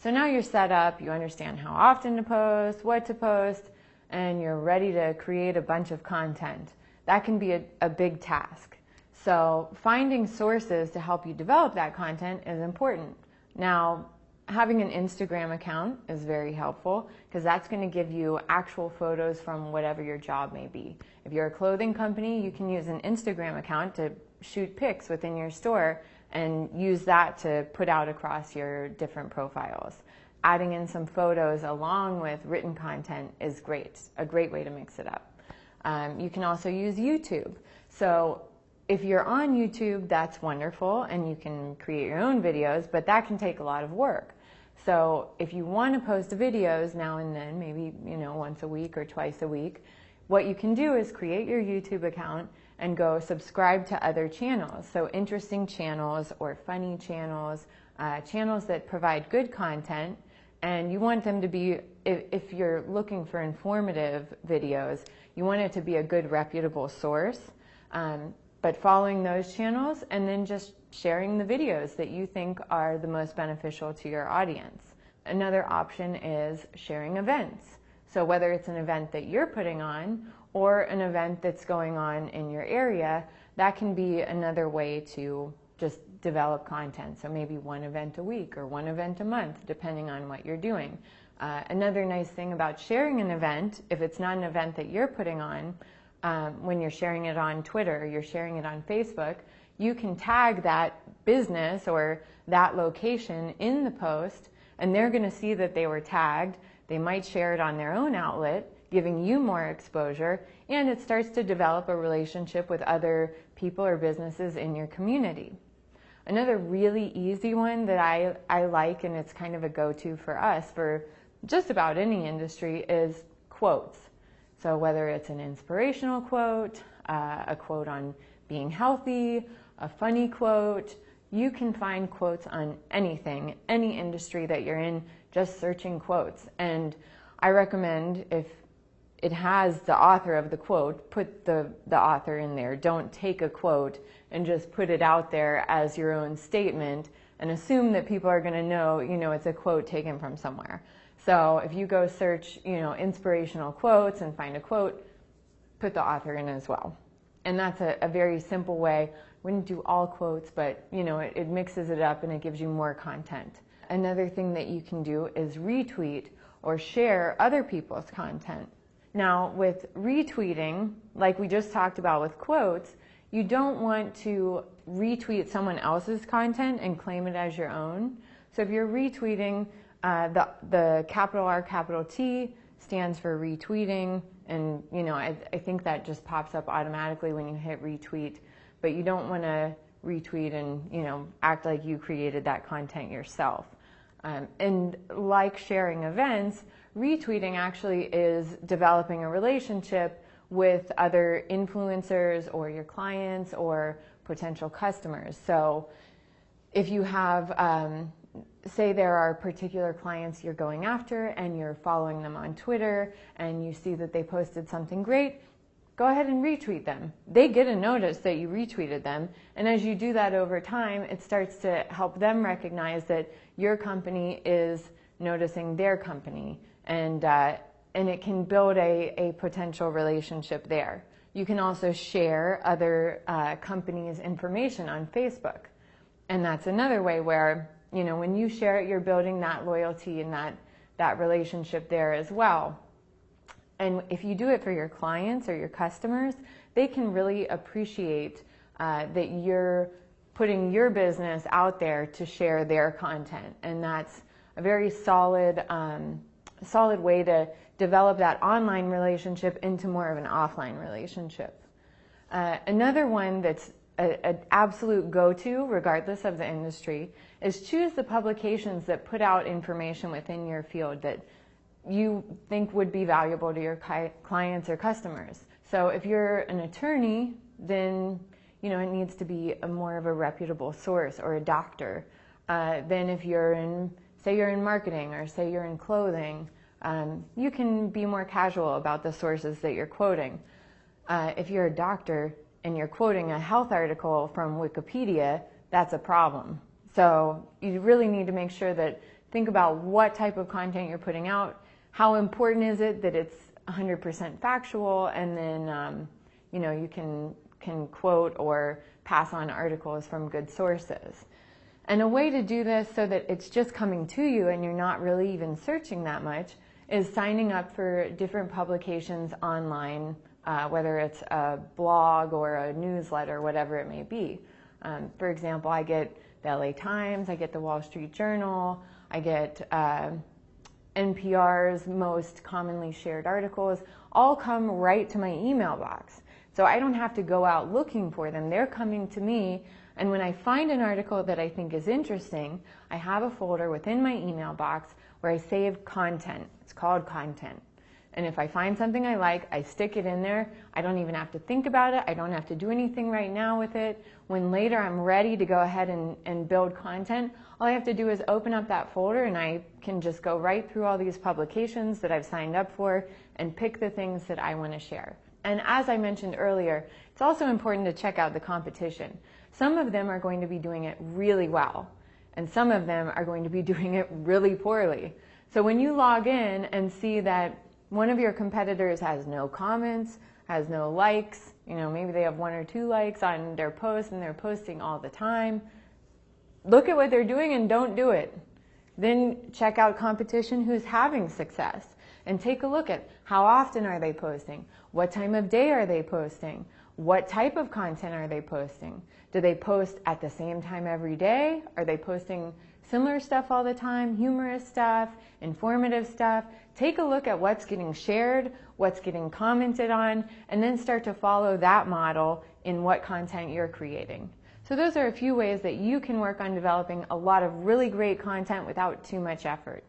So now you're set up, you understand how often to post, what to post, and you're ready to create a bunch of content. That can be a big task. So finding sources to help you develop that content is important. Now, having an Instagram account is very helpful because that's going to give you actual photos from whatever your job may be. If you're a clothing company, you can use an Instagram account to shoot pics within your store and use that to put out across your different profiles. Adding in some photos along with written content is great, a great way to mix it up. You can also use YouTube. So if you're on YouTube, that's wonderful, and you can create your own videos, but that can take a lot of work. So if you want to post videos now and then, maybe once a week or twice a week, what you can do is create your YouTube account and go subscribe to other channels. So interesting channels or funny channels, channels that provide good content, and you want them to be, if you're looking for informative videos, you want it to be a good reputable source. But following those channels and then just sharing the videos that you think are the most beneficial to your audience. Another option is sharing events. So whether it's an event that you're putting on or an event that's going on in your area, that can be another way to just develop content. So maybe one event a week or one event a month, depending on what you're doing. Another nice thing about sharing an event, if it's not an event that you're putting on, when you're sharing it on Twitter or you're sharing it on Facebook, you can tag that business or that location in the post, and they're going to see that they were tagged. They might share it on their own outlet, giving you more exposure, and it starts to develop a relationship with other people or businesses in your community. Another really easy one that I like, and it's kind of a go-to for us for just about any industry, is quotes. So whether it's an inspirational quote, a quote on being healthy, a funny quote, you can find quotes on anything, any industry that you're in, just searching quotes. And I recommend, if it has the author of the quote, put the author in there. Don't take a quote and just put it out there as your own statement and assume that people are going to know, it's a quote taken from somewhere. So if you go search, inspirational quotes and find a quote, put the author in as well. And that's a very simple way. Wouldn't do all quotes, but it mixes it up and it gives you more content. Another thing that you can do is retweet or share other people's content. Now, with retweeting, like we just talked about with quotes, you don't want to retweet someone else's content and claim it as your own. So if you're retweeting, the capital R, capital T stands for retweeting, and I think that just pops up automatically when you hit retweet, but you don't want to retweet and act like you created that content yourself. And like sharing events, retweeting actually is developing a relationship with other influencers or your clients or potential customers. So if you have, say there are particular clients you're going after and you're following them on Twitter and you see that they posted something great, go ahead and retweet them. They get a notice that you retweeted them, and as you do that over time, it starts to help them recognize that your company is noticing their company, and it can build a potential relationship there. You can also share other companies' information on Facebook, and that's another way where when you share it, you're building that loyalty and that relationship there as well. And if you do it for your clients or your customers, they can really appreciate that you're putting your business out there to share their content. And that's a very solid way to develop that online relationship into more of an offline relationship. Another one that's an absolute go-to, regardless of the industry, is choose the publications that put out information within your field that you think would be valuable to your clients or customers. So if you're an attorney, then it needs to be more of a reputable source, or a doctor. Then if you're say you're in marketing, or say you're in clothing, you can be more casual about the sources that you're quoting. If you're a doctor and you're quoting a health article from Wikipedia, that's a problem. So you really need to make sure that think about what type of content you're putting out. How important is it that it's 100% factual, and then you can quote or pass on articles from good sources. And a way to do this so that it's just coming to you and you're not really even searching that much is signing up for different publications online, whether it's a blog or a newsletter, whatever it may be. For example, I get the LA Times, I get the Wall Street Journal, I get NPR's most commonly shared articles, all come right to my email box. So I don't have to go out looking for them. They're coming to me, and when I find an article that I think is interesting, I have a folder within my email box where I save content. It's called content. And if I find something I like, I stick it in there. I don't even have to think about it. I don't have to do anything right now with it. When later I'm ready to go ahead and build content, all I have to do is open up that folder and I can just go right through all these publications that I've signed up for and pick the things that I want to share. And as I mentioned earlier, it's also important to check out the competition. Some of them are going to be doing it really well, and some of them are going to be doing it really poorly. So when you log in and see that one of your competitors has no comments, has no likes, maybe they have 1 or 2 likes on their post and they're posting all the time, look at what they're doing and don't do it. Then check out competition who's having success and take a look at how often are they posting, what time of day are they posting, what type of content are they posting, do they post at the same time every day, are they posting similar stuff all the time, humorous stuff, informative stuff. Take a look at what's getting shared, what's getting commented on, and then start to follow that model in what content you're creating. So those are a few ways that you can work on developing a lot of really great content without too much effort.